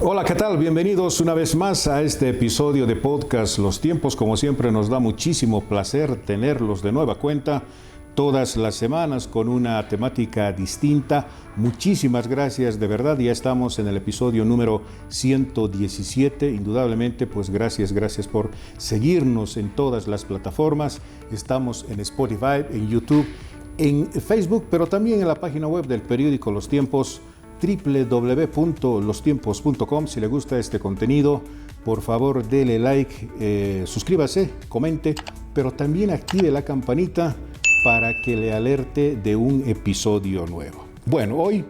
Hola, ¿qué tal? Bienvenidos una vez más a este episodio de podcast Los Tiempos. Como siempre, nos da muchísimo placer tenerlos de nueva cuenta todas las semanas con una temática distinta. Muchísimas gracias, de verdad. Ya estamos en el episodio número 117. Indudablemente, pues gracias por seguirnos en todas las plataformas. Estamos en Spotify, en YouTube, en Facebook, pero también en la página web del periódico Los Tiempos, www.lostiempos.com. Si le gusta este contenido, por favor dele like, suscríbase, comente, pero también active la campanita para que le alerte de un episodio nuevo. Bueno, hoy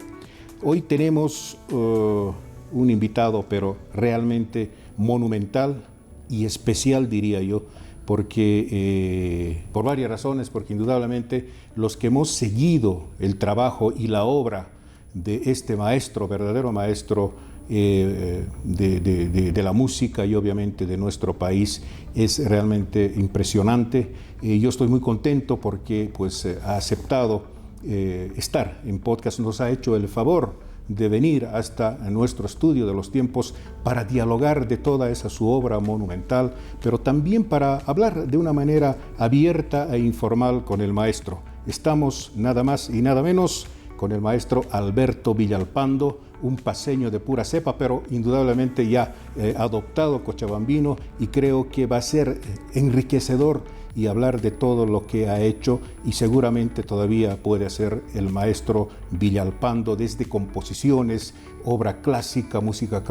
tenemos un invitado, pero realmente monumental y especial, diría yo, porque por varias razones, porque indudablemente los que hemos seguido el trabajo y la obra de este maestro, verdadero maestro de la música y obviamente de nuestro país, es realmente impresionante. Yo estoy muy contento porque pues, ha aceptado estar en podcast, nos ha hecho el favor de venir hasta nuestro estudio de Los Tiempos para dialogar de toda esa su obra monumental, pero también para hablar de una manera abierta e informal con el maestro. Estamos nada más y nada menos con el maestro Alberto Villalpando, un paceño de pura cepa, pero indudablemente ya adoptado cochabambino, y creo que va a ser enriquecedor y hablar de todo lo que ha hecho, y seguramente todavía puede hacer el maestro Villalpando desde composiciones, obra clásica, música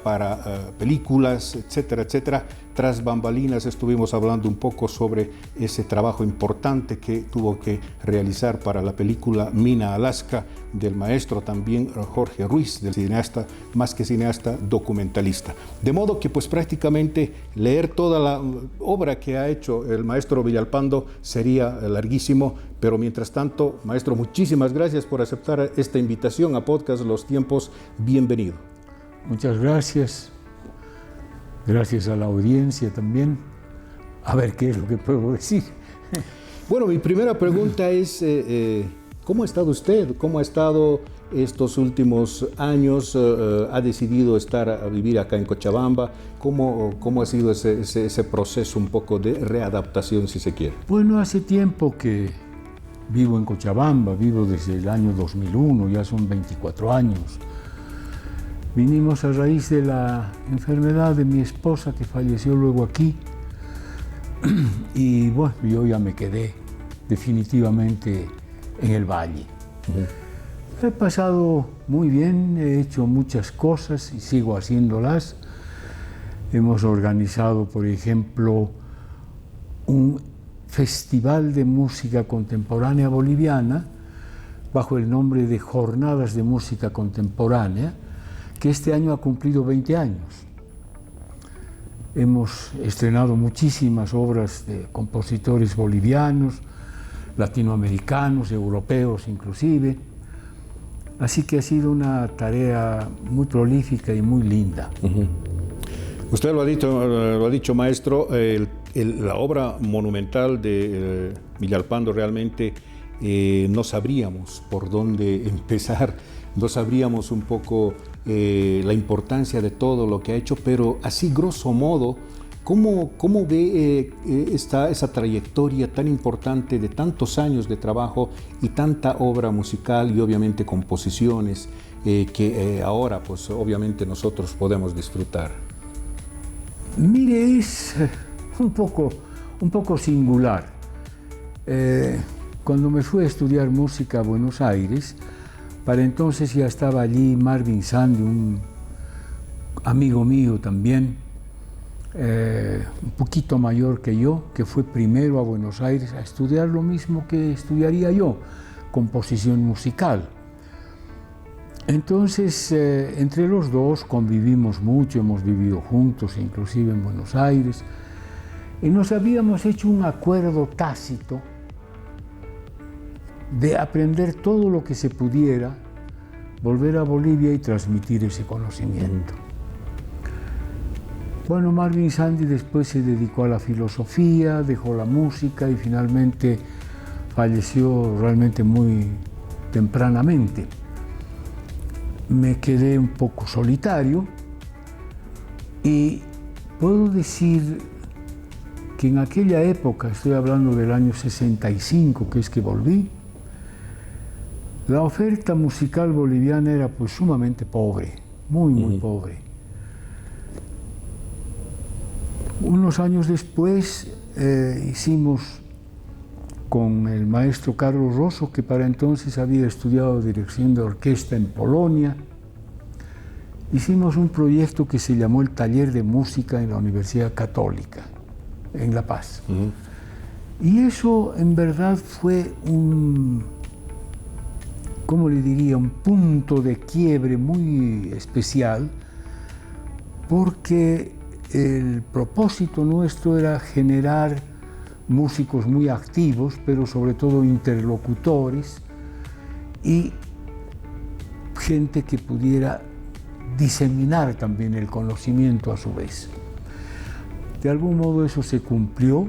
para películas, etcétera, etcétera. Tras bambalinas estuvimos hablando un poco sobre ese trabajo importante que tuvo que realizar para la película Mina Alaska del maestro también Jorge Ruiz, del cineasta, más que cineasta, documentalista. De modo que pues prácticamente leer toda la obra que ha hecho el maestro Villalpando sería larguísimo, pero mientras tanto, maestro, muchísimas gracias por aceptar esta invitación a Podcast Los Tiempos. Bienvenido. Muchas gracias. Gracias a la audiencia también. A ver qué es lo que puedo decir. Bueno, mi primera pregunta es, ¿cómo ha estado usted? ¿Cómo ha estado estos últimos años? ¿Ha decidido a vivir acá en Cochabamba? ¿Cómo ha sido ese proceso un poco de readaptación, si se quiere? Bueno, hace tiempo que vivo en Cochabamba, vivo desde el año 2001, ya son 24 años. Vinimos a raíz de la enfermedad de mi esposa, que falleció luego aquí, y bueno, yo ya me quedé definitivamente en el valle. He pasado muy bien, he hecho muchas cosas y sigo haciéndolas. Hemos organizado, por ejemplo, un festival de música contemporánea boliviana bajo el nombre de Jornadas de Música Contemporánea, que este año ha cumplido 20 años. Hemos estrenado muchísimas obras de compositores bolivianos, latinoamericanos, europeos inclusive. Así que ha sido una tarea muy prolífica y muy linda. Usted lo ha dicho, maestro, la obra monumental de Villalpando realmente no sabríamos por dónde empezar, no sabríamos un poco la importancia de todo lo que ha hecho, pero así grosso modo, ¿cómo ve esa trayectoria tan importante de tantos años de trabajo y tanta obra musical y obviamente composiciones que ahora pues obviamente nosotros podemos disfrutar? Mire, es un poco singular. Cuando me fui a estudiar música a Buenos Aires, para entonces ya estaba allí Marvin Sandy, un amigo mío también, un poquito mayor que yo, que fue primero a Buenos Aires a estudiar lo mismo que estudiaría yo, composición musical. Entonces, entre los dos convivimos mucho, hemos vivido juntos, inclusive en Buenos Aires, y nos habíamos hecho un acuerdo tácito de aprender todo lo que se pudiera, volver a Bolivia y transmitir ese conocimiento. Bueno, Marvin Sandy después se dedicó a la filosofía, dejó la música y finalmente falleció realmente muy tempranamente. me quedé un poco solitario y puedo decir que en aquella época, estoy hablando del año 65, que es que volví, la oferta musical boliviana era pues sumamente pobre, muy pobre. Unos años después hicimos con el maestro Carlos Rosso, que para entonces había estudiado dirección de orquesta en Polonia, hicimos un proyecto que se llamó el Taller de Música en la Universidad Católica, en La Paz. Y eso en verdad fue un, ¿cómo le diría?, un punto de quiebre muy especial, porque el propósito nuestro era generar músicos muy activos, pero sobre todo interlocutores y gente que pudiera diseminar también el conocimiento a su vez. De algún modo eso se cumplió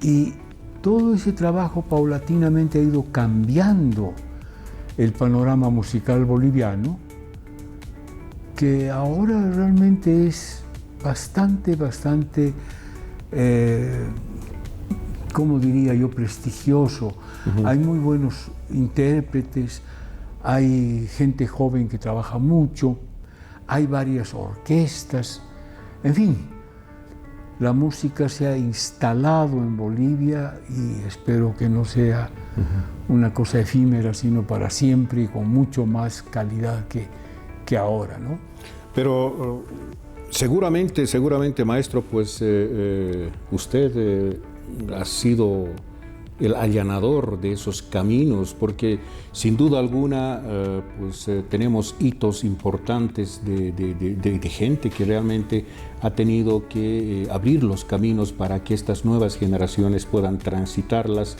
y todo ese trabajo paulatinamente ha ido cambiando el panorama musical boliviano, que ahora realmente es bastante, ¿cómo diría yo?, prestigioso. Hay muy buenos intérpretes, hay gente joven que trabaja mucho, hay varias orquestas, en fin, la música se ha instalado en Bolivia y espero que no sea una cosa efímera, sino para siempre y con mucho más calidad que ahora, ¿no? Pero seguramente, maestro, pues usted ha sido el allanador de esos caminos, porque sin duda alguna tenemos hitos importantes de gente que realmente ha tenido que abrir los caminos para que estas nuevas generaciones puedan transitarlos,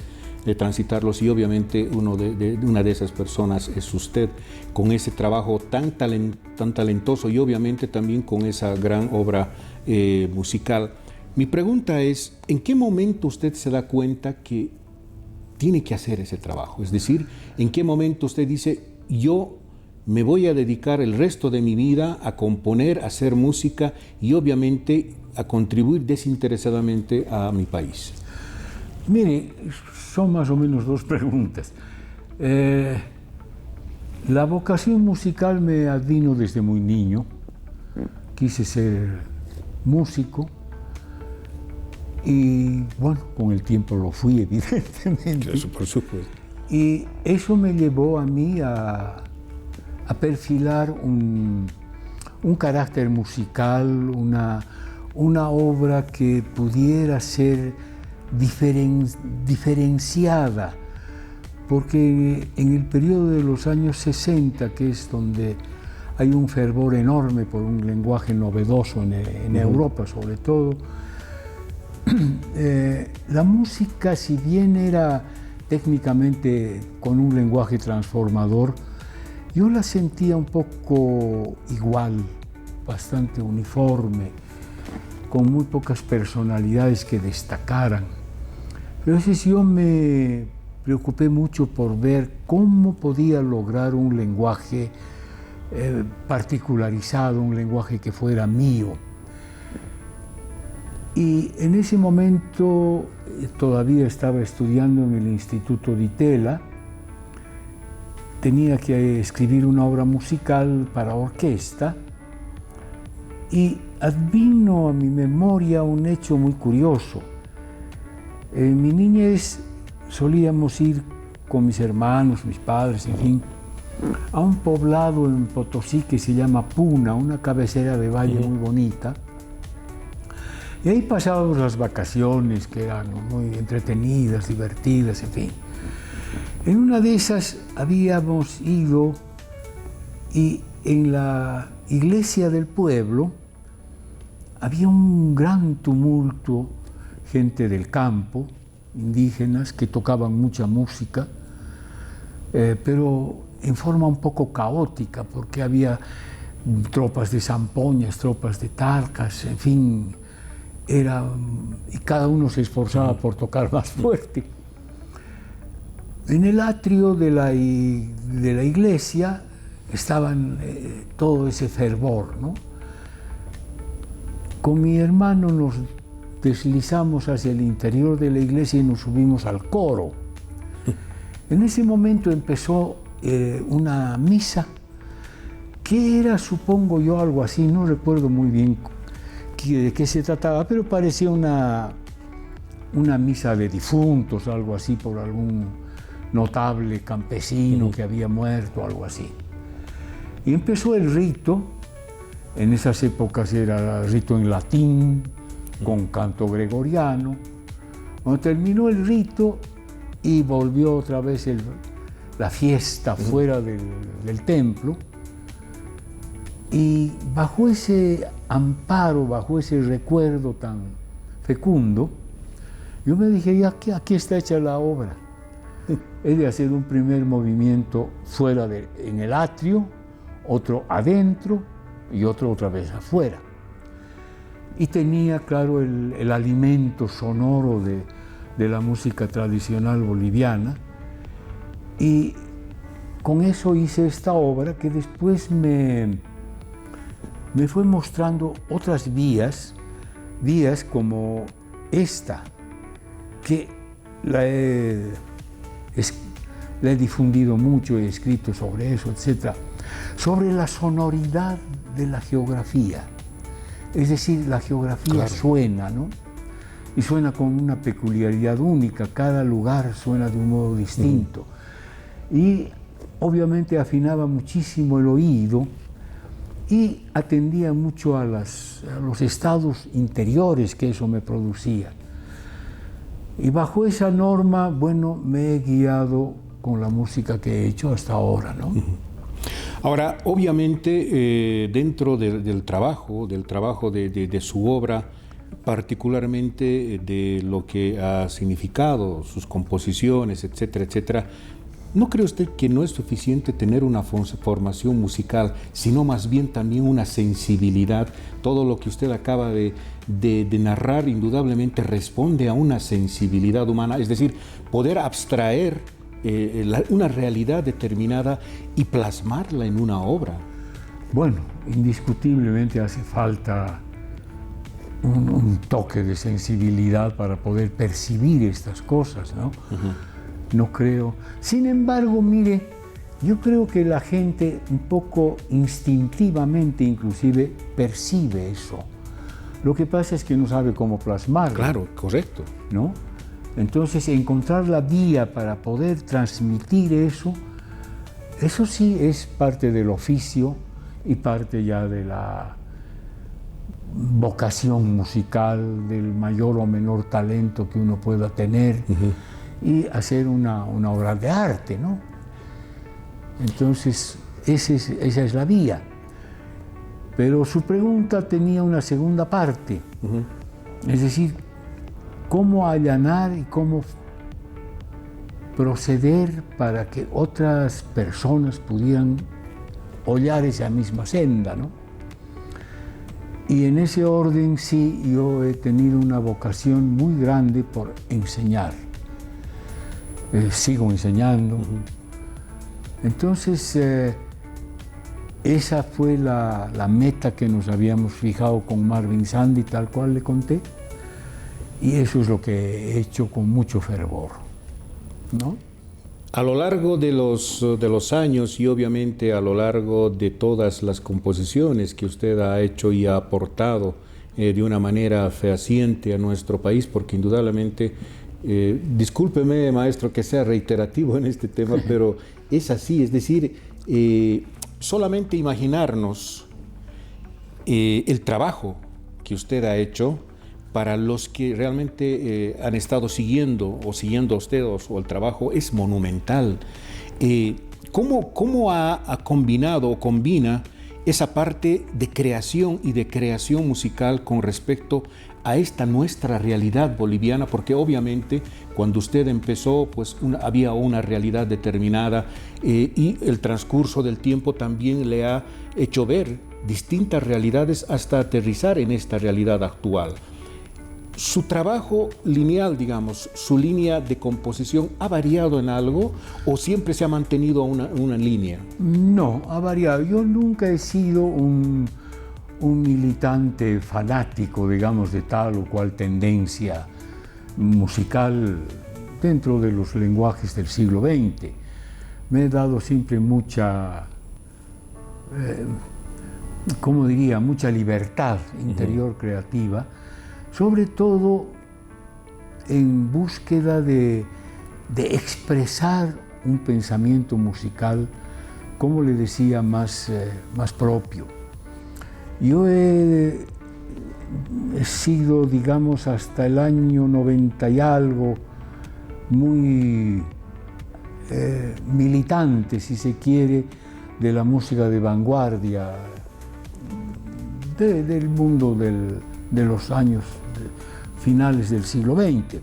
y obviamente una de esas personas es usted, con ese trabajo tan talentoso y obviamente también con esa gran obra musical. Mi pregunta es, ¿en qué momento usted se da cuenta que tiene que hacer ese trabajo? Es decir, ¿en qué momento usted dice, yo me voy a dedicar el resto de mi vida a componer, a hacer música y obviamente a contribuir desinteresadamente a mi país? Mire, son más o menos dos preguntas. La vocación musical me advino desde muy niño. Quise ser músico y, bueno, con el tiempo lo fui, evidentemente. Eso, por supuesto. Y eso me llevó a mí a perfilar un carácter musical, una obra que pudiera ser diferenciada, porque en el periodo de los años 60, que es donde hay un fervor enorme por un lenguaje novedoso en Europa sobre todo, la música, si bien era técnicamente con un lenguaje transformador, yo la sentía un poco igual, bastante uniforme, con muy pocas personalidades que destacaran. Entonces yo me preocupé mucho por ver cómo podía lograr un lenguaje particularizado, un lenguaje que fuera mío. Y en ese momento todavía estaba estudiando en el Instituto Di Tella, tenía que escribir una obra musical para orquesta y advino a mi memoria un hecho muy curioso. En mi niñez solíamos ir con mis hermanos, mis padres, en fin, a un poblado en Potosí que se llama Puna, una cabecera de valle muy bonita. Y ahí pasábamos las vacaciones, que eran muy entretenidas, divertidas, en fin. En una de esas habíamos ido y en la iglesia del pueblo había un gran tumulto, gente del campo, indígenas, que tocaban mucha música, pero en forma un poco caótica, porque había tropas de zampoñas, tropas de tarcas, en fin, y cada uno se esforzaba por tocar más fuerte. En el atrio de la iglesia estaban todo ese fervor, ¿no? Con mi hermano nos deslizamos hacia el interior de la iglesia y nos subimos al coro. En ese momento empezó una misa que era, supongo yo, algo así, no recuerdo muy bien de qué se trataba, pero parecía una misa de difuntos, algo así, por algún notable campesino que había muerto, algo así. Y empezó el rito. En esas épocas era el rito en latín, con canto gregoriano. Cuando terminó el rito y volvió otra vez la fiesta fuera del templo, y bajo ese amparo, bajo ese recuerdo tan fecundo, yo me dije, ya aquí está hecha la obra. He de hacer un primer movimiento fuera en el atrio, otro adentro y otro otra vez afuera. Y tenía, claro, el alimento sonoro de la música tradicional boliviana, y con eso hice esta obra que después me fue mostrando otras vías como esta, que la he difundido mucho, he escrito sobre eso, etc., sobre la sonoridad de la geografía. Es decir, la geografía suena, ¿no? Y suena con una peculiaridad única, cada lugar suena de un modo distinto. Y obviamente afinaba muchísimo el oído y atendía mucho a los estados interiores que eso me producía. Y bajo esa norma, bueno, me he guiado con la música que he hecho hasta ahora, ¿no? Ahora, obviamente, dentro del trabajo de su obra, particularmente de lo que ha significado sus composiciones, etcétera, etcétera, ¿no cree usted que no es suficiente tener una formación musical, sino más bien también una sensibilidad? Todo lo que usted acaba de narrar indudablemente responde a una sensibilidad humana, es decir, poder abstraer una realidad determinada y plasmarla en una obra. Bueno, indiscutiblemente hace falta un toque de sensibilidad para poder percibir estas cosas, ¿no? No creo. Sin embargo, mire, yo creo que la gente un poco instintivamente inclusive percibe eso. Lo que pasa es que no sabe cómo plasmarlo. Claro, correcto. ¿No? Entonces, encontrar la vía para poder transmitir eso sí es parte del oficio y parte ya de la vocación musical, del mayor o menor talento que uno pueda tener, y hacer una obra de arte, ¿no? Entonces, esa es la vía. Pero su pregunta tenía una segunda parte, es decir, cómo allanar y cómo proceder para que otras personas pudieran hollar esa misma senda, ¿no? Y en ese orden sí, yo he tenido una vocación muy grande por enseñar. Sigo enseñando. Entonces, esa fue la meta que nos habíamos fijado con Marvin Sandy, tal cual le conté. Y eso es lo que he hecho con mucho fervor, ¿no? A lo largo de los años y obviamente a lo largo de todas las composiciones que usted ha hecho y ha aportado de una manera fehaciente a nuestro país, porque indudablemente, discúlpeme, maestro, que sea reiterativo en este tema, pero es así, es decir, solamente imaginarnos el trabajo que usted ha hecho. Para los que realmente han estado siguiendo a usted o el trabajo, es monumental. ¿Cómo ha combinado o combina esa parte de creación y de creación musical con respecto a esta nuestra realidad boliviana? Porque obviamente cuando usted empezó, pues había una realidad determinada y el transcurso del tiempo también le ha hecho ver distintas realidades hasta aterrizar en esta realidad actual. ¿Su trabajo lineal, digamos, su línea de composición ha variado en algo o siempre se ha mantenido una línea? No, ha variado. Yo nunca he sido un militante fanático, digamos, de tal o cual tendencia musical dentro de los lenguajes del siglo XX. Me he dado siempre mucha, ¿cómo diría?, mucha libertad interior creativa, sobre todo en búsqueda de expresar un pensamiento musical, como le decía, más propio. Yo he sido, digamos, hasta el año 90 y algo, muy militante, si se quiere, de la música de vanguardia, del mundo de los años finales del siglo XX.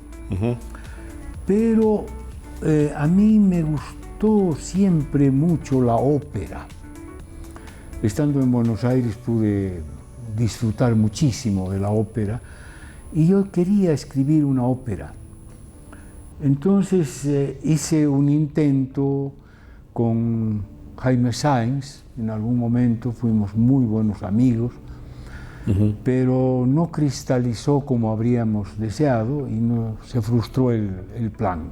Pero a mí me gustó siempre mucho la ópera. Estando en Buenos Aires pude disfrutar muchísimo de la ópera y yo quería escribir una ópera. Entonces hice un intento con Jaime Sáenz, en algún momento fuimos muy buenos amigos, pero no cristalizó como habríamos deseado y no, se frustró el plan.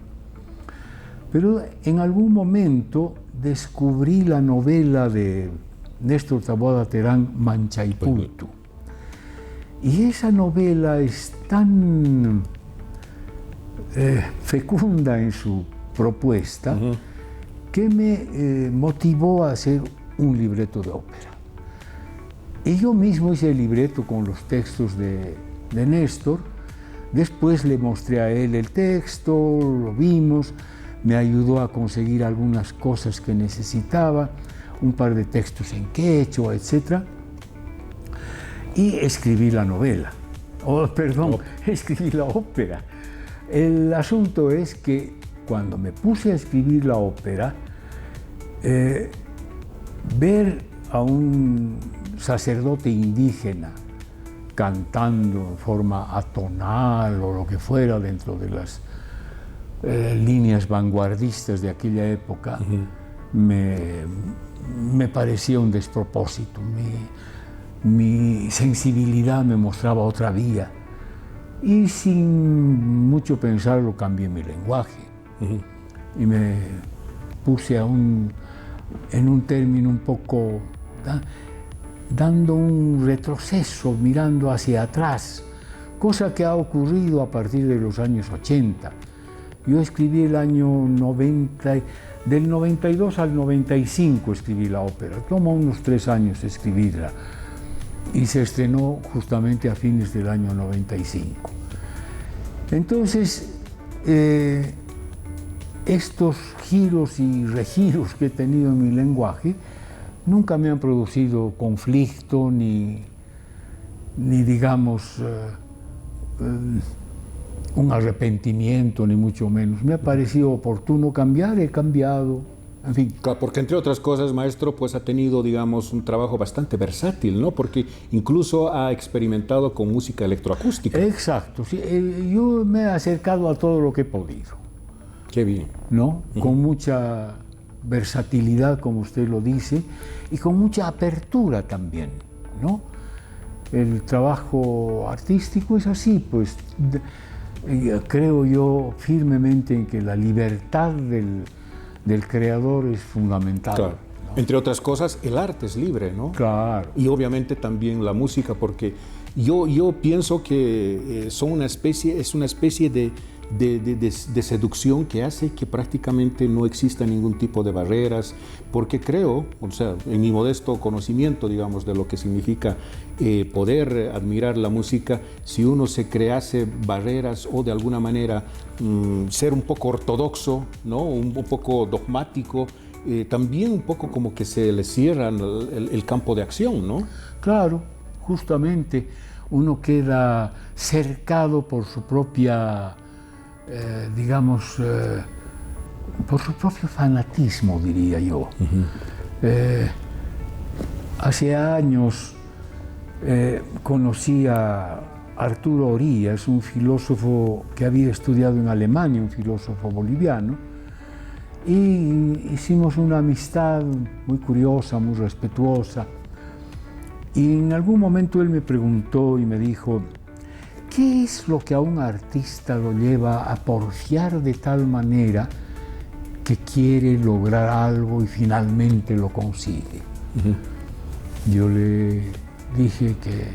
Pero en algún momento descubrí la novela de Néstor Taboada Terán, Manchaypultu. Y esa novela es tan fecunda en su propuesta que me motivó a hacer un libreto de ópera. Y yo mismo hice el libreto con los textos de Néstor. Después le mostré a él el texto, lo vimos, me ayudó a conseguir algunas cosas que necesitaba, un par de textos en quechua, etc. Y escribí la novela, escribí la ópera. El asunto es que cuando me puse a escribir la ópera, ver a un sacerdote indígena cantando en forma atonal o lo que fuera dentro de las líneas vanguardistas de aquella época, me parecía un despropósito. Mi sensibilidad me mostraba otra vía y sin mucho pensarlo cambié mi lenguaje y me puse en un término un poco dando un retroceso, mirando hacia atrás, cosa que ha ocurrido a partir de los años 80. Yo escribí el año 90, del 92 al 95 escribí la ópera, tomó unos 3 años escribirla y se estrenó justamente a fines del año 95. Entonces, estos giros y regiros que he tenido en mi lenguaje nunca me han producido conflicto ni digamos, un arrepentimiento, ni mucho menos. Me ha parecido oportuno cambiar, he cambiado, en fin. Porque entre otras cosas, maestro, pues ha tenido, digamos, un trabajo bastante versátil, ¿no? Porque incluso ha experimentado con música electroacústica. Exacto, sí, yo me he acercado a todo lo que he podido. Qué bien. ¿No? Con mucha versatilidad, como usted lo dice, y con mucha apertura también, ¿no? El trabajo artístico es así, pues creo yo firmemente en que la libertad del creador es fundamental. Claro. ¿no? Entre otras cosas, el arte es libre, ¿no? Claro. Y obviamente también la música, porque yo pienso que es una especie de seducción que hace que prácticamente no exista ningún tipo de barreras, porque creo, o sea, en mi modesto conocimiento, digamos, de lo que significa poder admirar la música, si uno se crease barreras o de alguna manera ser un poco ortodoxo, ¿no? un poco dogmático, también un poco como que se le cierra el campo de acción, ¿no? Claro, justamente uno queda cercado por su propia digamos, por su propio fanatismo, diría yo. Hace años conocí a Arturo Oría, es un filósofo que había estudiado en Alemania, un filósofo boliviano, y hicimos una amistad muy curiosa, muy respetuosa. Y en algún momento él me preguntó y me dijo, ¿qué es lo que a un artista lo lleva a porfiar de tal manera que quiere lograr algo y finalmente lo consigue? Yo le dije que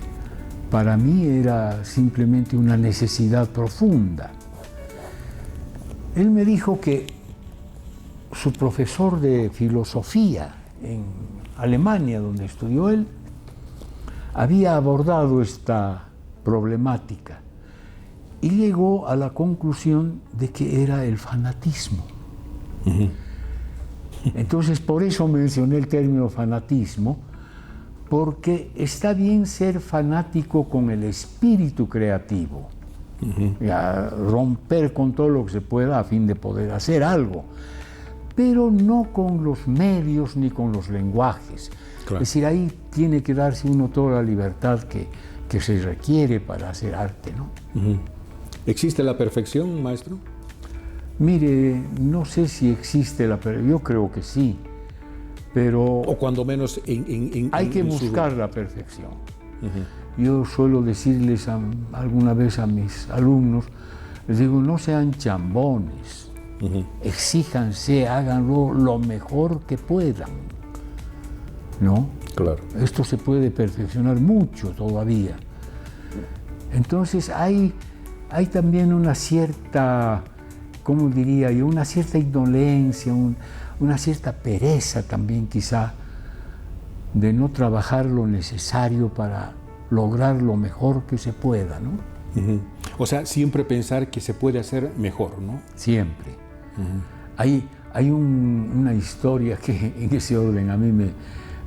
para mí era simplemente una necesidad profunda. Él me dijo que su profesor de filosofía en Alemania, donde estudió él, había abordado esta problemática y llegó a la conclusión de que era el fanatismo. Entonces, por eso mencioné el término fanatismo, porque está bien ser fanático con el espíritu creativo, romper con todo lo que se pueda a fin de poder hacer algo, pero no con los medios ni con los lenguajes. Claro. Es decir, ahí tiene que darse uno toda la libertad que se requiere para hacer arte, ¿no? ¿Existe la perfección, maestro? Mire, no sé si existe la perfección, yo creo que sí, pero... O cuando menos hay que buscar la perfección. Yo suelo decirles alguna vez a mis alumnos, les digo, no sean chambones, exíjanse, háganlo lo mejor que puedan, ¿no? Claro. Esto se puede perfeccionar mucho todavía. Entonces hay también una cierta, ¿cómo diría yo? Una cierta indolencia, una cierta pereza también quizá de no trabajar lo necesario para lograr lo mejor que se pueda, ¿no? O sea, siempre pensar que se puede hacer mejor, ¿no? Siempre. Hay una historia que en ese orden a mí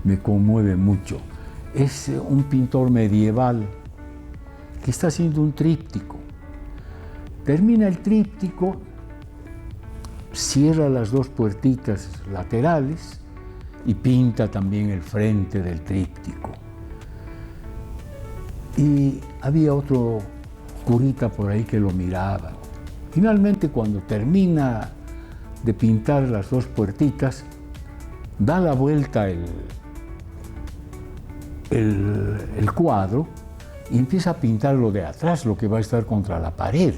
me conmueve mucho. Es un pintor medieval que está haciendo un tríptico. Termina el tríptico, cierra las dos puertitas laterales y pinta también el frente del tríptico. Y había otro curita por ahí que lo miraba. Finalmente, cuando termina de pintar las dos puertitas, da la vuelta el cuadro y empieza a pintarlo de atrás, lo que va a estar contra la pared.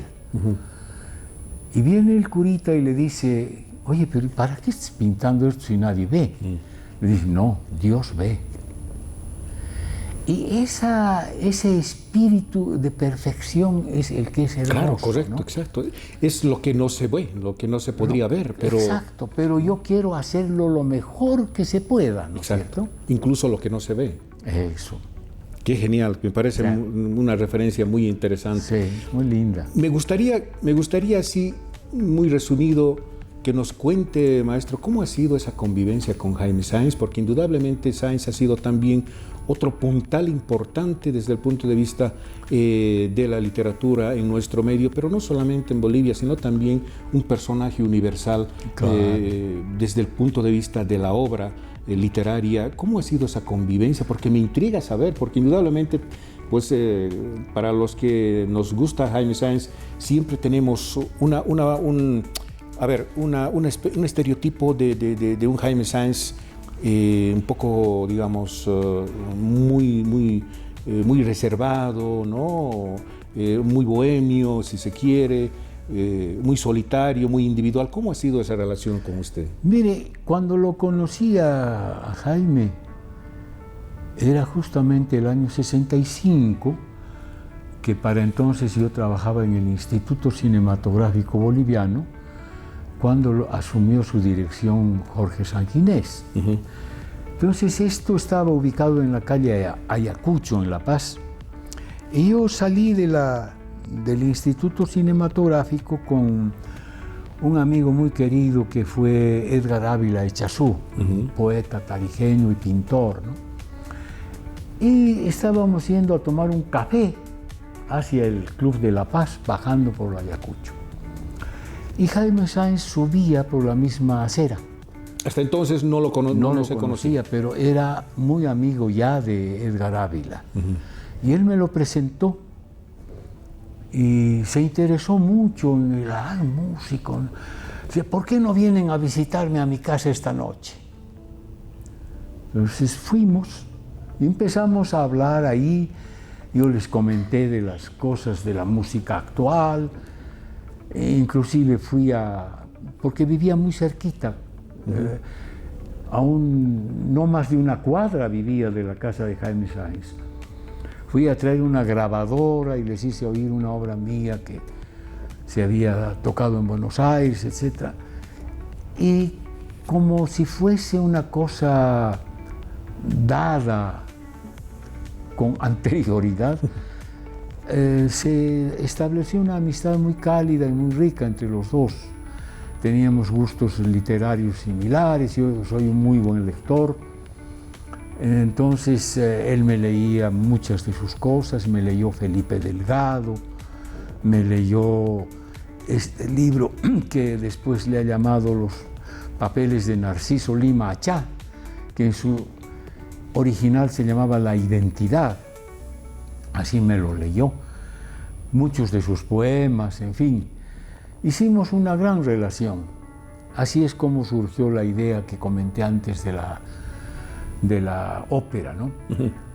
Y viene el curita y le dice, oye, pero ¿para qué estás pintando esto si nadie ve? Le dice, no, Dios ve. Y ese espíritu de perfección es el que es hermoso. Claro, correcto, ¿no? exacto. Es lo que no se ve, lo que no se podría ver, pero... Exacto, pero yo quiero hacerlo lo mejor que se pueda, ¿no es cierto? Incluso lo que no se ve. Eso. Qué genial, me parece una referencia muy interesante. Sí, muy linda. Me gustaría así, muy resumido, que nos cuente, maestro, cómo ha sido esa convivencia con Jaime Sáenz, porque indudablemente Sáenz ha sido también otro puntal importante desde el punto de vista de la literatura en nuestro medio, pero no solamente en Bolivia, sino también un personaje universal. Claro. Desde el punto de vista de la obra literaria. ¿Cómo ha sido esa convivencia? Porque me intriga saber, porque indudablemente, pues, para los que nos gusta Jaime Sáenz, siempre tenemos un estereotipo de un Jaime Sáenz un poco, digamos, muy reservado, ¿no? Muy bohemio, si se quiere, muy solitario, muy individual. ¿Cómo ha sido esa relación con usted? Mire, cuando lo conocí a Jaime, era justamente el año 65, que para entonces yo trabajaba en el Instituto Cinematográfico Boliviano, cuando asumió su dirección Jorge Sanguinés. Entonces esto estaba ubicado en la calle Ayacucho, en La Paz. Y yo salí del Instituto Cinematográfico con un amigo muy querido que fue Edgar Ávila Echazú, poeta tarijeño y pintor, ¿no? Y estábamos yendo a tomar un café hacia el Club de La Paz, bajando por Ayacucho. Y Jaime Sáenz subía por la misma acera. Hasta entonces no lo conocía, pero era muy amigo ya de Edgar Ávila. Y él me lo presentó. y se interesó mucho en el músico. Dice, ¿por qué no vienen a visitarme a mi casa esta noche? Entonces fuimos y empezamos a hablar ahí. Yo les comenté de las cosas de la música actual, e inclusive porque vivía muy cerquita, aún no más de una cuadra vivía de la casa de Jaime Sáenz. Fui a traer una grabadora y les hice oír una obra mía que se había tocado en Buenos Aires, etc. Y como si fuese una cosa dada con anterioridad, se estableció una amistad muy cálida y muy rica entre los dos. Teníamos gustos literarios similares, yo soy un muy buen lector, entonces él me leía muchas de sus cosas, me leyó Felipe Delgado, me leyó este libro que después le ha llamado Los papeles de Narciso Lima Achá, que en su original se llamaba La identidad, así me lo leyó, muchos de sus poemas, en fin. Hicimos una gran relación. Así es como surgió la idea que comenté antes de la ópera, ¿no?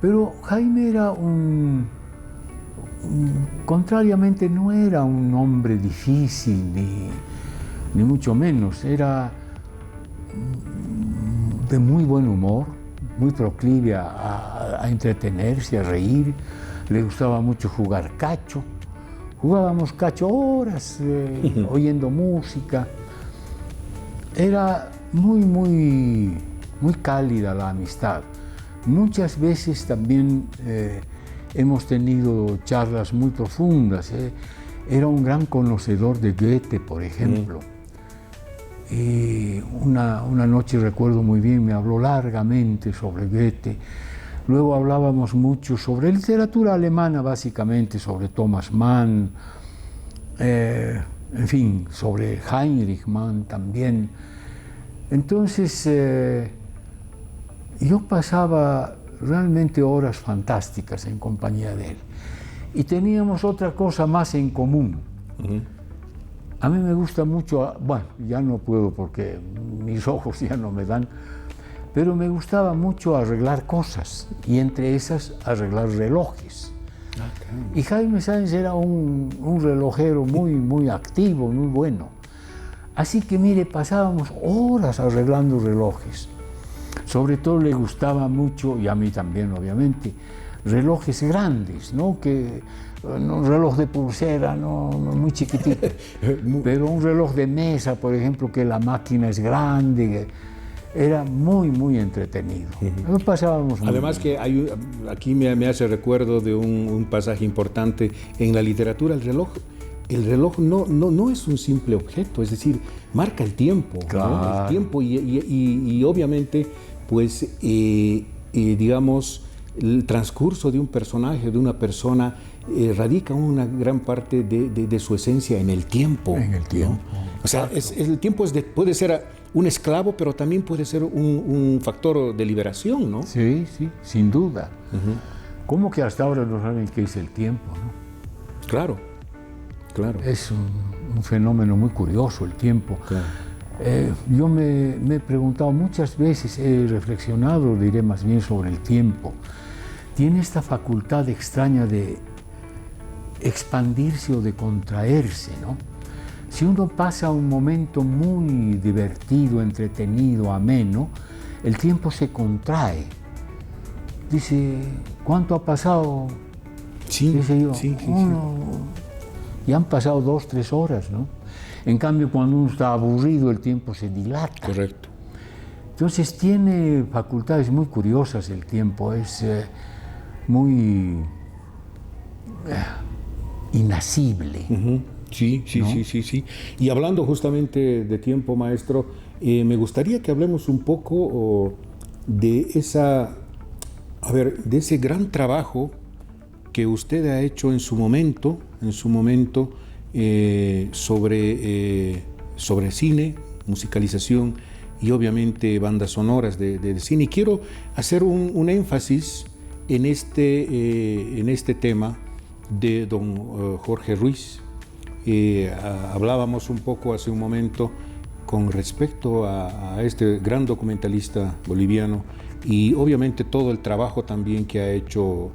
Pero Jaime era contrariamente no era un hombre difícil, ni mucho menos, era de muy buen humor, muy proclive a entretenerse, a reír, le gustaba mucho jugar cacho. Jugábamos cacho horas, oyendo música. Era muy cálida la amistad. Muchas veces también hemos tenido charlas muy profundas. Era un gran conocedor de Goethe, por ejemplo. Y una noche recuerdo muy bien, me habló largamente sobre Goethe. Luego hablábamos mucho sobre literatura alemana, básicamente, sobre Thomas Mann, en fin, sobre Heinrich Mann también. Entonces, yo pasaba realmente horas fantásticas en compañía de él. Y teníamos otra cosa más en común. A mí me gusta mucho, bueno, ya no puedo porque mis ojos ya no me dan, pero me gustaba mucho arreglar cosas, y entre esas arreglar relojes. Y Jaime Sáenz era un relojero muy activo, muy bueno. Así que mire, pasábamos horas arreglando relojes. Sobre todo le gustaba mucho, y a mí también obviamente, relojes grandes, ¿no? Un reloj de pulsera, no muy chiquitito, pero un reloj de mesa, por ejemplo, que la máquina es grande. Era muy entretenido. Pasábamos muy Además bien. que aquí me hace recuerdo de un pasaje importante en la literatura. El reloj no es un simple objeto, es decir, marca el tiempo, Claro. ¿no? El tiempo y obviamente, pues, digamos, el transcurso de un personaje, de una persona, radica una gran parte de su esencia en el tiempo. En el tiempo. ¿No? O sea, el tiempo puede ser un esclavo, pero también puede ser un factor de liberación, ¿no? Sí, sin duda. ¿Cómo que hasta ahora no saben qué es el tiempo, no? Claro. Es un fenómeno muy curioso el tiempo. Claro. Yo me he preguntado muchas veces, he reflexionado, diré más bien, sobre el tiempo. Tiene esta facultad extraña de expandirse o de contraerse, ¿no? Si uno pasa un momento muy divertido, entretenido, ameno, el tiempo se contrae. Dice, ¿cuánto ha pasado? Sí, Dice yo, sí. y han pasado 2, 3 horas, ¿no? En cambio, cuando uno está aburrido, el tiempo se dilata. Correcto. Entonces tiene facultades muy curiosas el tiempo, es muy inasible. Sí. Y hablando justamente de tiempo, maestro, me gustaría que hablemos un poco de de ese gran trabajo que usted ha hecho en su momento, sobre cine, musicalización y obviamente bandas sonoras de cine. Y quiero hacer un énfasis en este tema de don Jorge Ruiz. Hablábamos un poco hace un momento con respecto a este gran documentalista boliviano y obviamente todo el trabajo también que ha hecho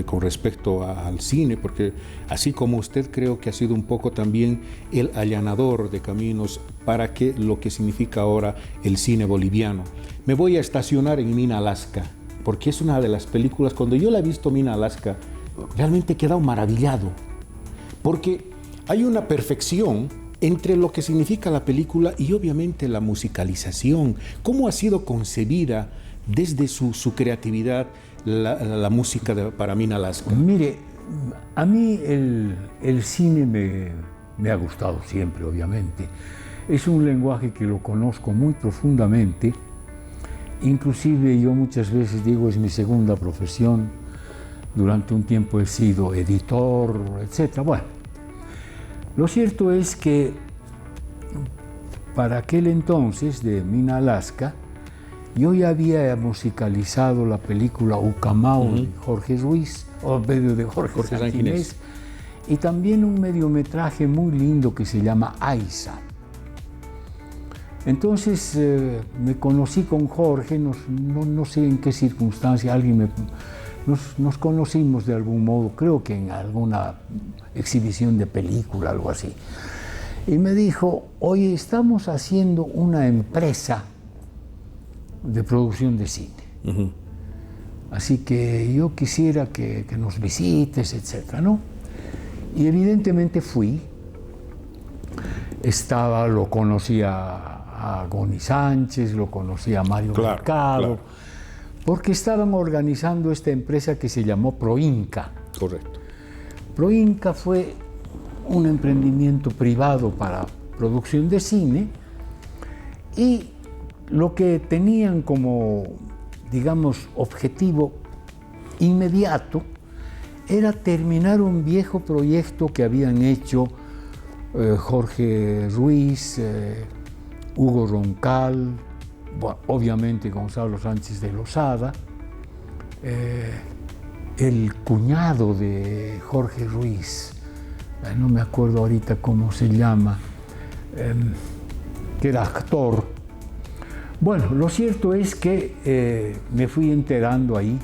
con respecto al cine, porque así como usted, creo que ha sido un poco también el allanador de caminos para que lo que significa ahora el cine boliviano. Me voy a estacionar en Mina, Alaska, porque es una de las películas, cuando yo la he visto, Mina, Alaska, realmente he quedado maravillado, porque hay una perfección entre lo que significa la película y obviamente la musicalización, cómo ha sido concebida desde su creatividad la música para Mina, Alaska. Mire, a mí el cine me ha gustado siempre, obviamente. Es un lenguaje que lo conozco muy profundamente. Inclusive yo muchas veces digo, es mi segunda profesión. Durante un tiempo he sido editor, etc. Bueno, lo cierto es que para aquel entonces de Mina, Alaska, yo ya había musicalizado la película Ucamao de Jorge Ruiz, o medio de Jorge Sanginés, y también un mediometraje muy lindo que se llama Aiza. Entonces me conocí con Jorge, no sé en qué circunstancia, nos conocimos de algún modo, creo que en alguna exhibición de película, algo así. Y me dijo, oye, estamos haciendo una empresa de producción de cine. Así que yo quisiera que nos visites, etcétera, ¿no? Y evidentemente fui. Lo conocía a Goni Sánchez, lo conocía a Mario Mercado, claro, porque estaban organizando esta empresa que se llamó Proinca. Correcto. Proinca fue un emprendimiento privado para producción de cine y lo que tenían como, digamos, objetivo inmediato era terminar un viejo proyecto que habían hecho Jorge Ruiz, Hugo Roncal, bueno, obviamente Gonzalo Sánchez de Lozada, el cuñado de Jorge Ruiz, no me acuerdo ahorita cómo se llama, que era actor. Bueno, lo cierto es que me fui enterando ahí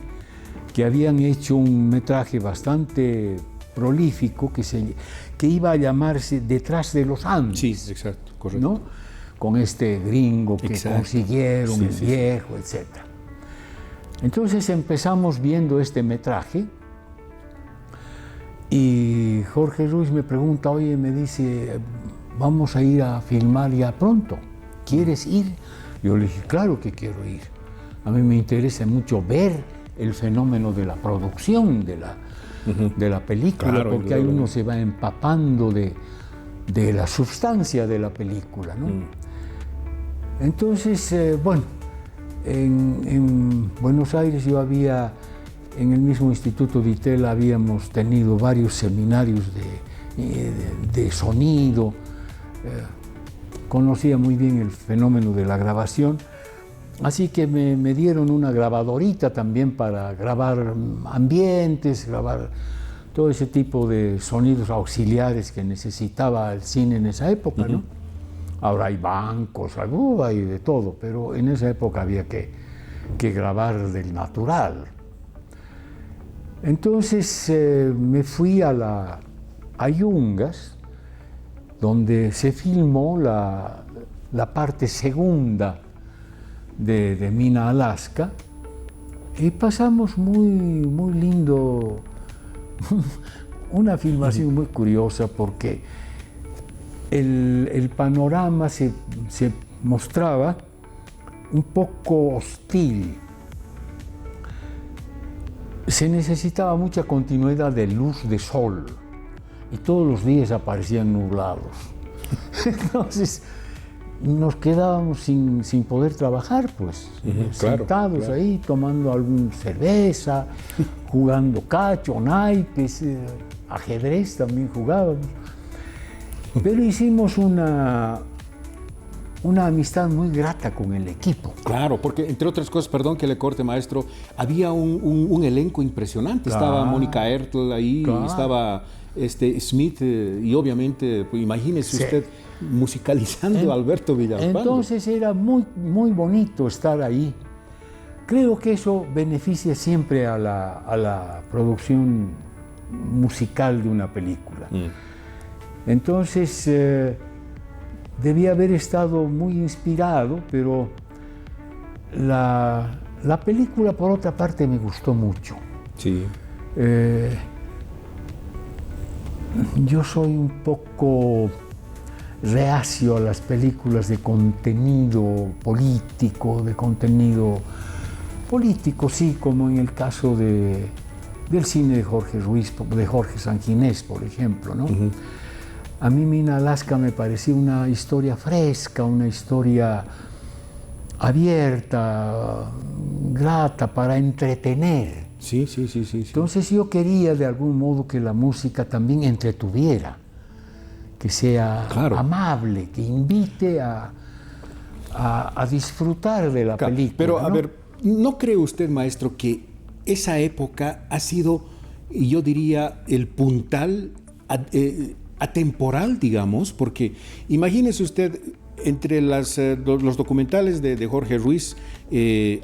que habían hecho un metraje bastante prolífico que iba a llamarse Detrás de los Andes. Sí, exacto, correcto. ¿No? Con este gringo que consiguieron, el viejo, etc. Entonces empezamos viendo este metraje y Jorge Ruiz me pregunta, oye, me dice, vamos a ir a filmar ya pronto, ¿quieres ir? Yo le dije, claro que quiero ir. A mí me interesa mucho ver el fenómeno de la producción de la película, claro, porque ahí uno se va empapando de la sustancia de la película, ¿no? Entonces, bueno, en Buenos Aires yo en el mismo Instituto de Itela habíamos tenido varios seminarios de sonido, conocía muy bien el fenómeno de la grabación, así que me dieron una grabadorita también para grabar ambientes, grabar todo ese tipo de sonidos auxiliares que necesitaba el cine en esa época, ¿no? Ahora hay bancos, hay de todo, pero en esa época había que grabar del natural. Entonces me fui a Yungas, donde se filmó la parte segunda de Mina, Alaska, y pasamos muy lindo, una filmación muy curiosa porque el panorama se mostraba un poco hostil. Se necesitaba mucha continuidad de luz de sol y todos los días aparecían nublados. Entonces nos quedábamos sin poder trabajar, pues, sentados ahí tomando alguna cerveza, jugando cacho, naipes, ajedrez también jugábamos. Pero hicimos una una amistad muy grata con el equipo. Claro, porque entre otras cosas, perdón que le corte, maestro, había un elenco impresionante. Claro, estaba Mónica Ertl ahí, claro. Estaba Smith y obviamente, pues, imagínese Sí. usted musicalizando a Alberto Villalpando. Entonces era muy, muy bonito estar ahí. Creo que eso beneficia siempre a la producción musical de una película. Entonces, debía haber estado muy inspirado, pero la película, por otra parte, me gustó mucho. Sí. Yo soy un poco reacio a las películas de contenido político, sí, como en el caso del cine de Jorge Ruiz, de Jorge Sanginés, por ejemplo, ¿no? A mí Mina Alaska me parecía una historia fresca, una historia abierta, grata, para entretener. Sí. Entonces yo quería de algún modo que la música también entretuviera, que sea Claro. amable, que invite a disfrutar de la Claro, película. pero, a ¿no? ver, ¿no cree usted, maestro, que esa época ha sido, yo diría, el puntal atemporal, digamos? Porque imagínese usted, entre los documentales de Jorge Ruiz,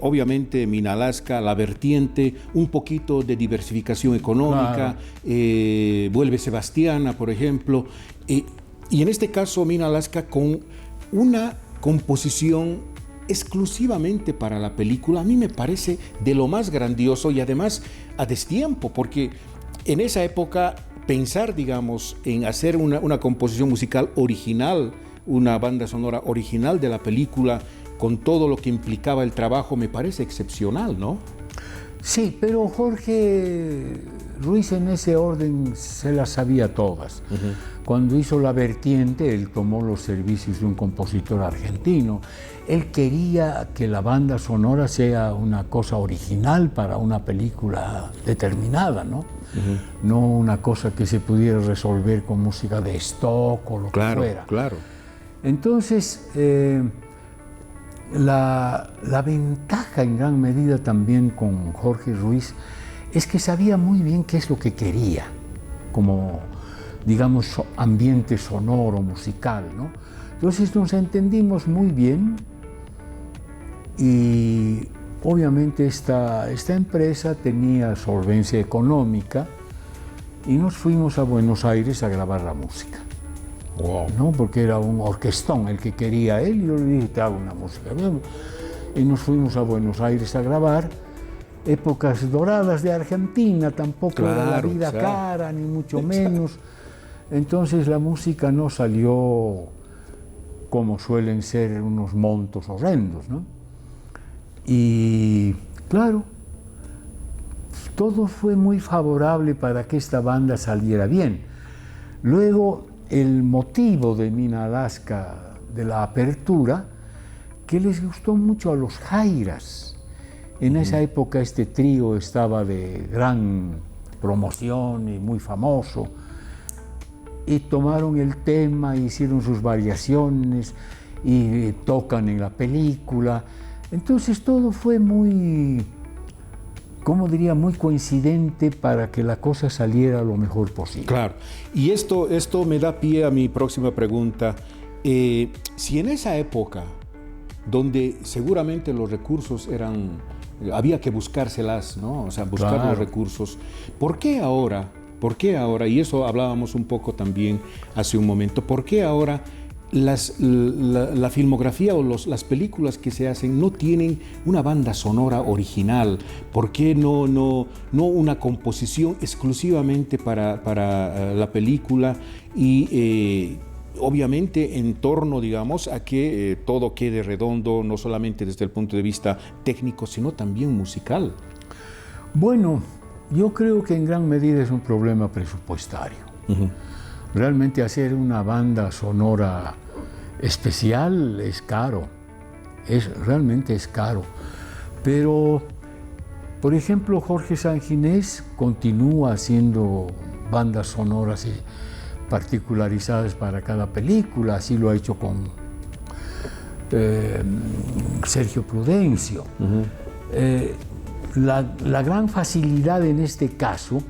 obviamente Mina Alaska, La Vertiente, un poquito de diversificación económica, Vuelve Sebastiana, por ejemplo, y en este caso Mina Alaska con una composición exclusivamente para la película, a mí me parece de lo más grandioso y además a destiempo, porque en esa época pensar, digamos, en hacer una composición musical original, una banda sonora original de la película, con todo lo que implicaba el trabajo, me parece excepcional, ¿no? Sí, pero Jorge Ruiz en ese orden se las sabía todas. Cuando hizo La Vertiente, él tomó los servicios de un compositor argentino. Él quería que la banda sonora sea una cosa original para una película determinada, ¿no? No una cosa que se pudiera resolver con música de stock o lo que fuera. Claro. Entonces, la ventaja en gran medida también con Jorge Ruiz es que sabía muy bien qué es lo que quería, como, digamos, ambiente sonoro, musical, ¿no? Entonces nos entendimos muy bien y obviamente esta empresa tenía solvencia económica y nos fuimos a Buenos Aires a grabar la música. Wow. ¿No? Porque era un orquestón el que quería él, y yo le dije, te hago una música. Y nos fuimos a Buenos Aires a grabar. Épocas doradas de Argentina, tampoco era la vida cara, ni mucho menos. Entonces la música no salió como suelen ser unos montos horrendos, ¿no? Y claro, todo fue muy favorable para que esta banda saliera bien. Luego, el motivo de Mina Alaska, de la apertura, que les gustó mucho a los Jairas. En esa época este trío estaba de gran promoción y muy famoso, y tomaron el tema, hicieron sus variaciones y tocan en la película. Entonces todo fue muy, ¿cómo diría?, muy coincidente para que la cosa saliera lo mejor posible. Claro, y esto me da pie a mi próxima pregunta. Si en esa época, donde seguramente los recursos había que buscárselas, ¿no? O sea, buscar los recursos, ¿por qué ahora, y eso hablábamos un poco también hace un momento, por qué ahora la filmografía o las películas que se hacen no tienen una banda sonora original? ¿Por qué no una composición exclusivamente para la película y obviamente en torno, digamos, a que todo quede redondo, no solamente desde el punto de vista técnico, sino también musical? Bueno, yo creo que en gran medida es un problema presupuestario. Realmente hacer una sonora especial es caro, realmente es caro. Pero, por ejemplo, Jorge Sanginés continúa haciendo bandas sonoras particularizadas para cada película, así lo ha hecho Sergio Prudencio. La gran facilidad en este caso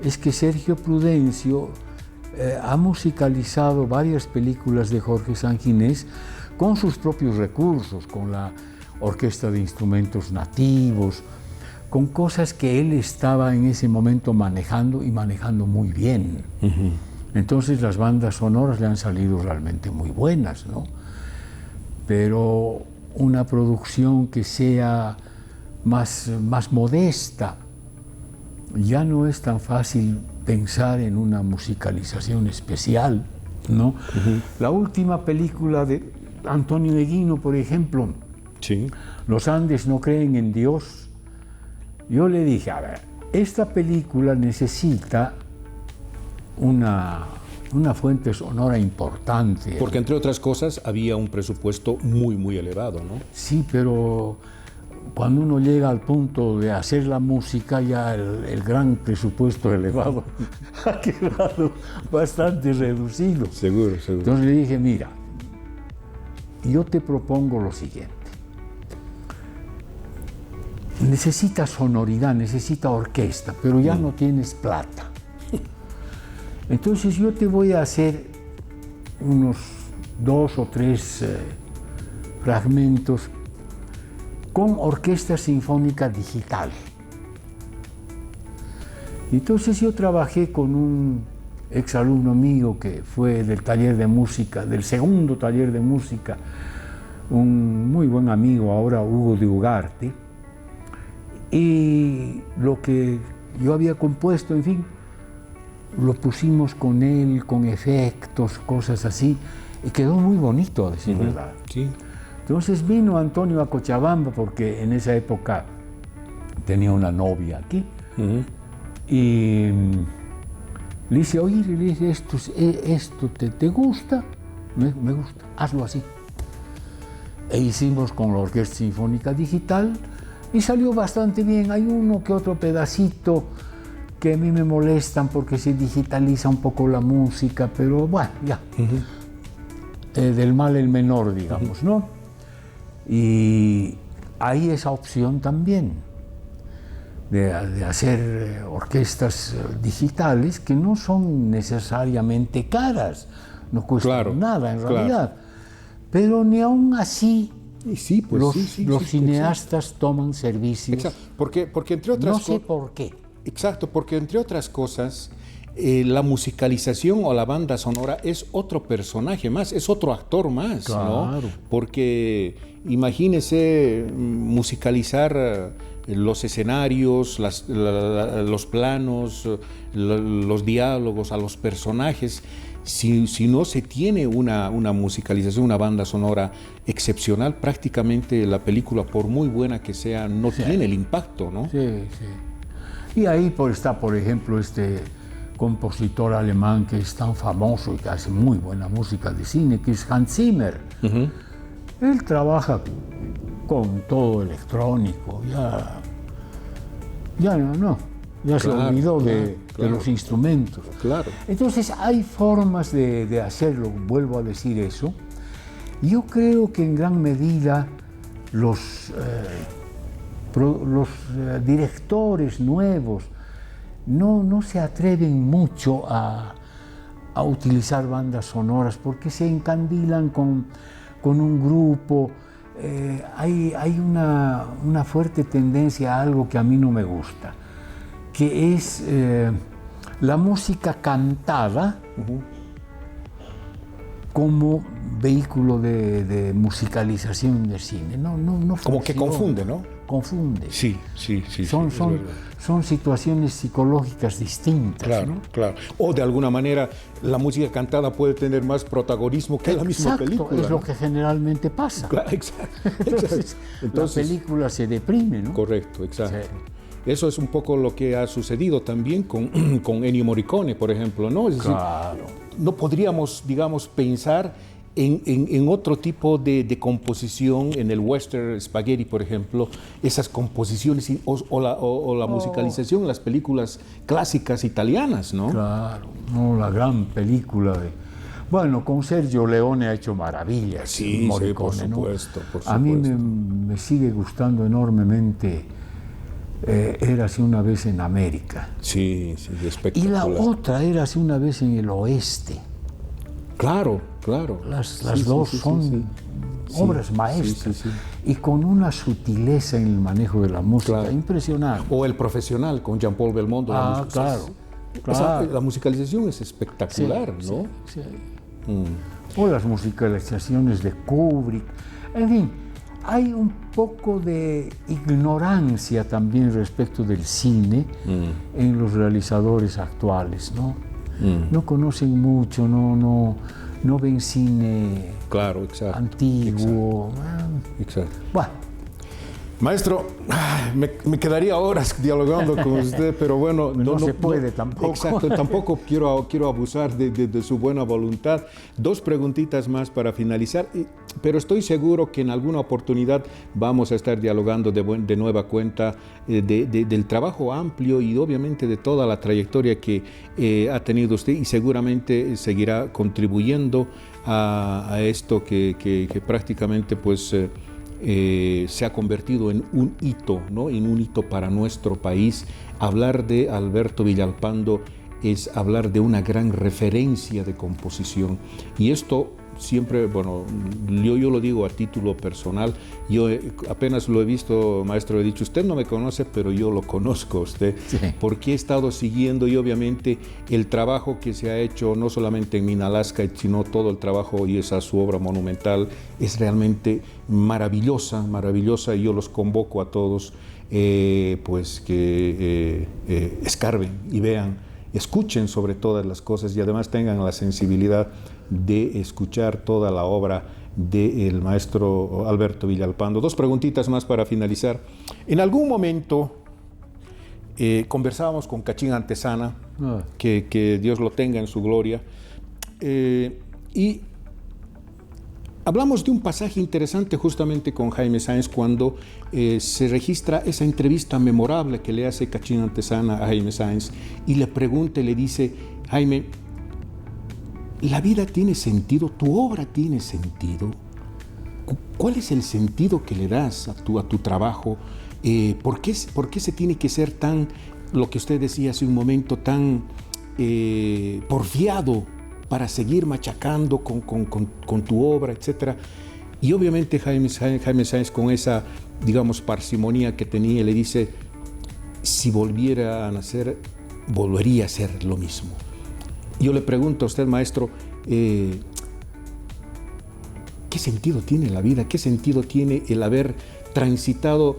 es que Sergio Prudencio ha musicalizado varias películas de Jorge Sanginés con sus propios recursos, con la orquesta de instrumentos nativos, con cosas que él estaba en ese momento manejando y manejando muy bien. Entonces las bandas sonoras le han salido realmente muy buenas, ¿no? Pero una producción que sea más modesta, ya no es tan fácil pensar en una musicalización especial, ¿no? La última película de Antonio Eguino, por ejemplo, Sí. Los Andes no creen en Dios. Yo le dije, a ver, esta película necesita una fuente sonora importante. Porque entre otras cosas había un presupuesto muy elevado, ¿no? Sí, pero cuando uno llega al punto de hacer la música, ya el gran presupuesto elevado ha quedado bastante reducido. Seguro. Entonces le dije, mira, yo te propongo lo siguiente. Necesita sonoridad, necesita orquesta, pero ya no tienes plata. Entonces yo te voy a hacer unos 2 o 3 fragmentos con orquesta sinfónica digital. Entonces yo trabajé con un exalumno mío que fue del taller de música, del segundo taller de música, un muy buen amigo ahora, Hugo de Ugarte, y lo que yo había compuesto, en fin, lo pusimos con él, con efectos, cosas así, y quedó muy bonito, a decir verdad. Sí. Entonces vino Antonio a Cochabamba, porque en esa época tenía una novia aquí, y le hice oír, y le dije, ¿esto te gusta? Me gusta, hazlo así. E hicimos con la Orquesta Sinfónica Digital, y salió bastante bien. Hay uno que otro pedacito que a mí me molestan porque se digitaliza un poco la música, pero bueno, ya. Del mal el menor, digamos, ¿no? Y hay esa opción también de hacer orquestas digitales que no son necesariamente caras, no cuestan nada en realidad, pero ni aún así Y sí, pues los cineastas toman servicios. Exacto. Porque entre otras cosas. No sé por qué. Exacto, porque entre otras cosas, la musicalización o la banda sonora es otro personaje más, es otro actor más, claro, ¿no? Porque imagínese musicalizar los escenarios, los planos, los diálogos, a los personajes. Si no se tiene una musicalización, una banda sonora excepcional, prácticamente la película, por muy buena que sea, no tiene el impacto, ¿no? Sí. Y ahí está, por ejemplo, este compositor alemán que es tan famoso y que hace muy buena música de cine, que es Hans Zimmer. Él trabaja con todo electrónico, ya se olvidó de los instrumentos. Claro. Entonces hay formas de hacerlo, vuelvo a decir eso. Yo creo que en gran medida los directores nuevos no se atreven mucho a utilizar bandas sonoras porque se encandilan con un grupo. Hay una fuerte tendencia a algo que a mí no me gusta, que es la música cantada como vehículo de musicalización del cine. No como que confunde, ¿no? Confunde. Sí. Son situaciones psicológicas distintas. Claro, ¿no? claro. O de alguna manera la música cantada puede tener más protagonismo que la misma película. Es lo que generalmente pasa. Claro, exacto. Entonces, la película se deprime, ¿no? Correcto, exacto. Sí. Eso es un poco lo que ha sucedido también con Ennio Morricone, por ejemplo, ¿no? Es decir, no podríamos, digamos, pensar en otro tipo de composición, en el western spaghetti, por ejemplo, esas composiciones o la musicalización en las películas clásicas italianas, ¿no? Claro, no, la gran película de... Bueno, con Sergio Leone ha hecho maravillas. Sí, Morricone, sí, por supuesto, por A mí supuesto. me sigue gustando enormemente Érase una vez en América. Sí, sí, Y espectacular. la otra, Érase una vez en el oeste. Claro, claro. Las Sí, dos sí, sí, son sí, sí. obras Sí, maestras. sí, sí. Y con una sutileza en el manejo de la música Claro. impresionante. O El Profesional con Jean-Paul Belmondo. Ah, claro, claro. La musicalización es espectacular, Sí, ¿no? sí, sí. Mm. O las musicalizaciones de Kubrick. En fin, hay un poco de ignorancia también respecto del cine en los realizadores actuales, ¿no? No conocen mucho, no ven cine Claro, exacto. antiguo. Exacto. Bueno, Maestro, me quedaría horas dialogando con usted, pero bueno, no se puede tampoco. Exacto, tampoco quiero abusar de su buena voluntad. Dos preguntitas más para finalizar, pero estoy seguro que en alguna oportunidad vamos a estar dialogando de nueva cuenta del trabajo amplio y obviamente de toda la trayectoria que ha tenido usted y seguramente seguirá contribuyendo a esto que prácticamente pues... se ha convertido en un hito, ¿no? En un hito para nuestro país. Hablar de Alberto Villalpando es hablar de una gran referencia de composición. Y esto siempre, bueno, yo lo digo a título personal, yo apenas lo he visto, maestro, he dicho, usted no me conoce, pero yo lo conozco a usted, sí. Porque he estado siguiendo y obviamente el trabajo que se ha hecho, no solamente en Minalaska, sino todo el trabajo y esa su obra monumental, es realmente maravillosa, maravillosa, y yo los convoco a todos, pues que escarben y vean, escuchen sobre todas las cosas y además tengan la sensibilidad de escuchar toda la obra del maestro Alberto Villalpando. Dos preguntitas más para finalizar. En algún momento conversábamos con Cachín Antezana, que Dios lo tenga en su gloria, y hablamos de un pasaje interesante justamente con Jaime Sáenz cuando se registra esa entrevista memorable que le hace Cachín Antezana a Jaime Sáenz y le pregunta y le dice, Jaime, ¿la vida tiene sentido? ¿Tu obra tiene sentido? ¿Cuál es el sentido que le das a tu trabajo? ¿Por qué se tiene que ser tan, lo que usted decía hace un momento, tan porfiado para seguir machacando con tu obra, etcétera? Y obviamente Jaime Sáenz con esa, digamos, parsimonía que tenía, le dice, si volviera a nacer, volvería a hacer lo mismo. Yo le pregunto a usted, maestro, ¿qué sentido tiene la vida? ¿Qué sentido tiene el haber transitado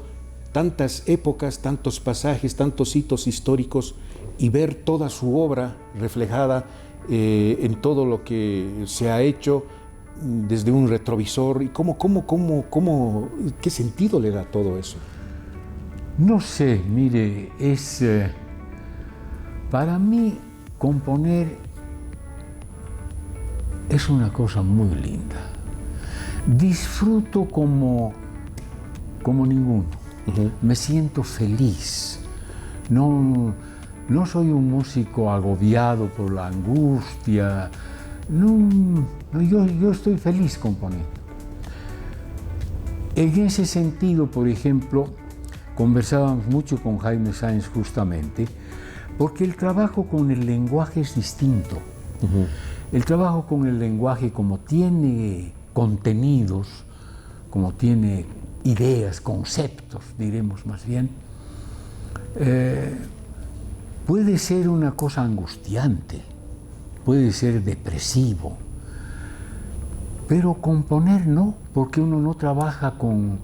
tantas épocas, tantos pasajes, tantos hitos históricos y ver toda su obra reflejada en todo lo que se ha hecho desde un retrovisor? ¿Y qué sentido le da todo eso? No sé, mire, para mí componer es una cosa muy linda. Disfruto como ninguno. Me siento feliz. No soy un músico agobiado por la angustia. Yo estoy feliz componiendo. En ese sentido, por ejemplo, conversábamos mucho con Jaime Sáenz justamente, porque el trabajo con el lenguaje es distinto. El trabajo con el lenguaje, como tiene contenidos, como tiene ideas, conceptos, diremos más bien, puede ser una cosa angustiante, puede ser depresivo, pero componer no, porque uno no trabaja con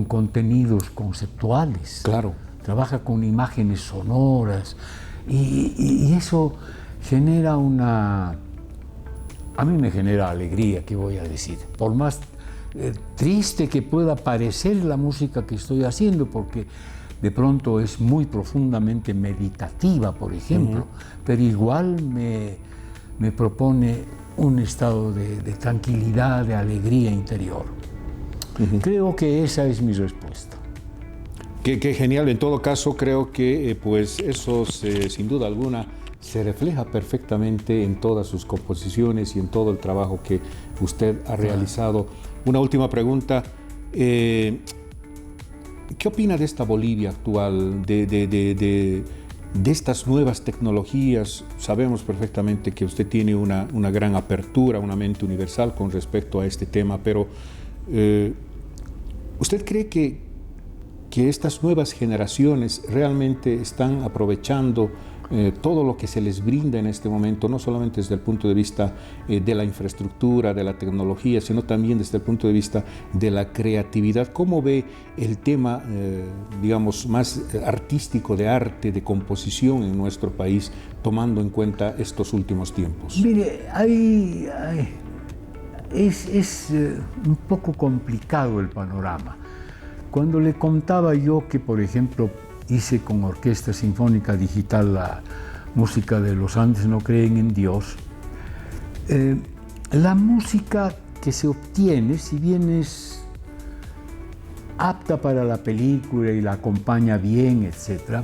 contenidos conceptuales. Claro. Trabaja con imágenes sonoras y eso genera a mí me genera alegría, ¿qué voy a decir? Por más triste que pueda parecer la música que estoy haciendo, porque de pronto es muy profundamente meditativa, por ejemplo, pero igual me propone un estado de tranquilidad, de alegría interior. Creo que esa es mi respuesta. Qué genial. En todo caso, creo que pues eso sin duda alguna se refleja perfectamente en todas sus composiciones y en todo el trabajo que usted ha realizado. Una última pregunta. ¿Qué opina de esta Bolivia actual, de estas nuevas tecnologías? Sabemos perfectamente que usted tiene una gran apertura, una mente universal con respecto a este tema, pero ¿usted cree que estas nuevas generaciones realmente están aprovechando todo lo que se les brinda en este momento, no solamente desde el punto de vista de la infraestructura, de la tecnología, sino también desde el punto de vista de la creatividad? ¿Cómo ve el tema, digamos, más artístico, de arte, de composición en nuestro país, tomando en cuenta estos últimos tiempos? Mire, es un poco complicado el panorama. Cuando le contaba yo que, por ejemplo, hice con Orquesta Sinfónica Digital la música de Los Andes no creen en Dios, la música que se obtiene, si bien es apta para la película y la acompaña bien, etc.,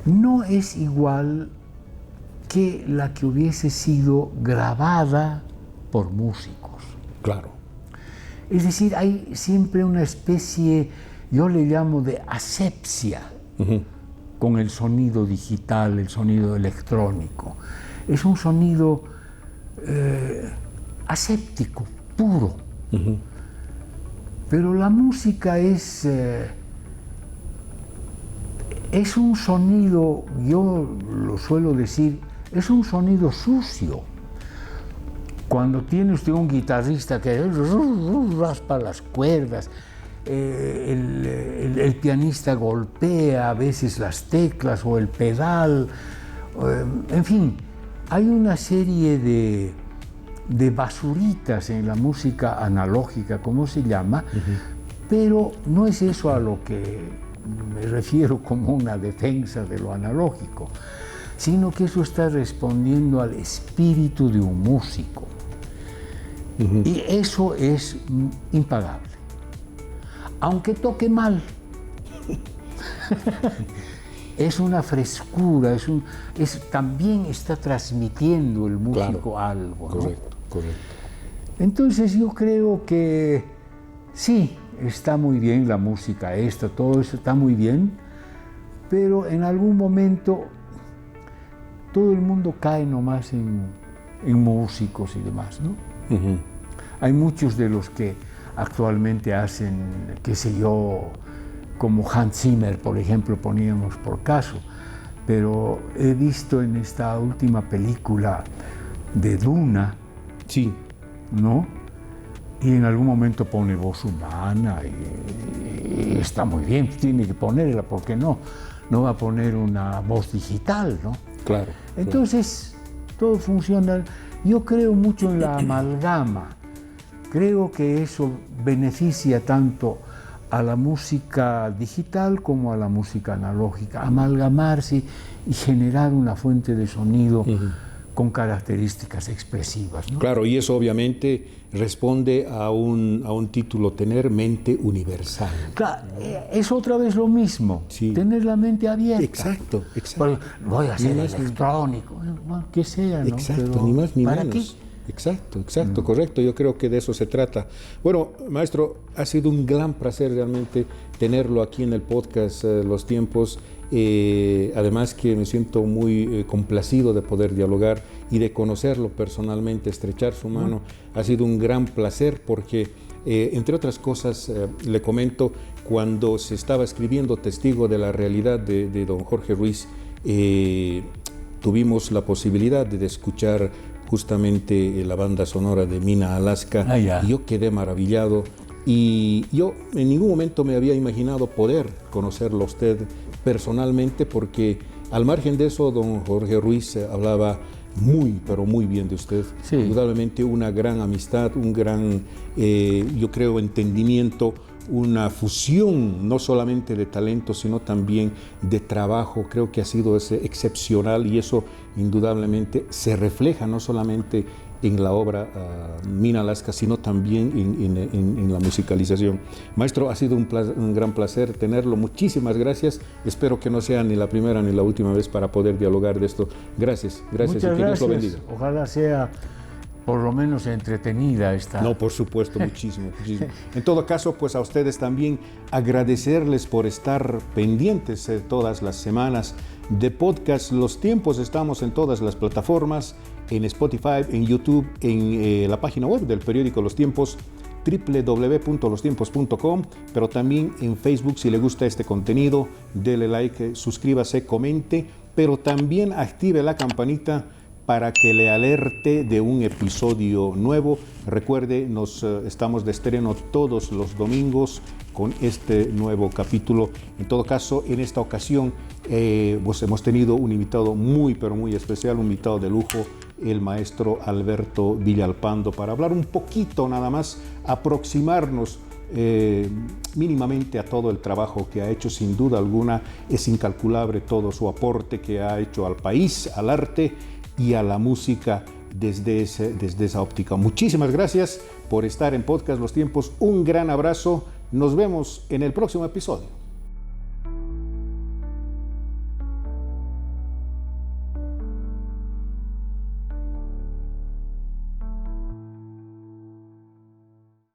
no es igual que la que hubiese sido grabada por músicos. Claro. Es decir, hay siempre una especie, yo le llamo de asepsia, con el sonido digital, el sonido electrónico. Es un sonido aséptico, puro. Pero la música es un sonido, yo lo suelo decir, es un sonido sucio. Cuando tiene usted un guitarrista que raspa las cuerdas, el pianista golpea a veces las teclas o el pedal, en fin, hay una serie de basuritas en la música analógica, como se llama, pero no es eso a lo que me refiero como una defensa de lo analógico, sino que eso está respondiendo al espíritu de un músico. Y eso es impagable. Aunque toque mal, es una frescura, también está transmitiendo el músico algo, ¿no? Correcto. Entonces yo creo que sí, está muy bien la música todo eso está muy bien, pero en algún momento todo el mundo cae nomás en músicos y demás, ¿no? Hay muchos de los que actualmente hacen, qué sé yo, como Hans Zimmer, por ejemplo, poníamos por caso, pero he visto en esta última película de Duna, sí, ¿no? Y en algún momento pone voz humana y está muy bien, tiene que ponerla, porque no va a poner una voz digital, ¿no? Claro. Entonces, todo funciona. Yo creo mucho en la amalgama. Creo que eso beneficia tanto a la música digital como a la música analógica. Amalgamarse y generar una fuente de sonido con características expresivas, ¿no? Claro, y eso obviamente responde a un título, tener mente universal. Claro, es otra vez lo mismo, tener la mente abierta. Exacto. Bueno, voy a hacer electrónico, bueno, que sea, ¿no? Exacto, pero ni más ni ¿para menos. qué? Exacto, correcto. Yo creo que de eso se trata. Bueno, maestro, ha sido un gran placer realmente tenerlo aquí en el podcast Los Tiempos. Además que me siento muy complacido de poder dialogar y de conocerlo personalmente, estrechar su mano. Ha sido un gran placer porque, entre otras cosas, le comento, cuando se estaba escribiendo Testigo de la Realidad de don Jorge Ruiz, tuvimos la posibilidad de escuchar justamente la banda sonora de Mina Alaska. Y yo quedé maravillado y yo en ningún momento me había imaginado poder conocerlo a usted personalmente, porque al margen de eso don Jorge Ruiz hablaba pero muy bien de usted. Sí. Indudablemente una gran amistad, un gran, yo creo, entendimiento, una fusión no solamente de talento, sino también de trabajo. Creo que ha sido excepcional y eso indudablemente se refleja no solamente en la obra Mina Lasca, sino también en la musicalización. Maestro, ha sido un gran placer tenerlo. Muchísimas gracias. Espero que no sea ni la primera ni la última vez para poder dialogar de esto. Gracias, gracias. Muchas y que Dios lo gracias. bendiga. Ojalá sea por lo menos entretenida esta. No, por supuesto, muchísimo, muchísimo. En todo caso, pues a ustedes también agradecerles por estar pendientes todas las semanas de podcast Los Tiempos. Estamos en todas las plataformas, en Spotify, en YouTube, en la página web del periódico Los Tiempos, www.lostiempos.com, pero también en Facebook. Si le gusta este contenido, dele like, suscríbase, comente, pero también active la campanita para que le alerte de un episodio nuevo. Recuerde, estamos de estreno todos los domingos con este nuevo capítulo. En todo caso, en esta ocasión pues hemos tenido un invitado muy, pero muy especial, un invitado de lujo, el maestro Alberto Villalpando, para hablar un poquito nada más, aproximarnos mínimamente a todo el trabajo que ha hecho. Sin duda alguna es incalculable todo su aporte que ha hecho al país, al arte y a la música desde esa óptica. Muchísimas gracias por estar en Podcast Los Tiempos. Un gran abrazo. Nos vemos en el próximo episodio.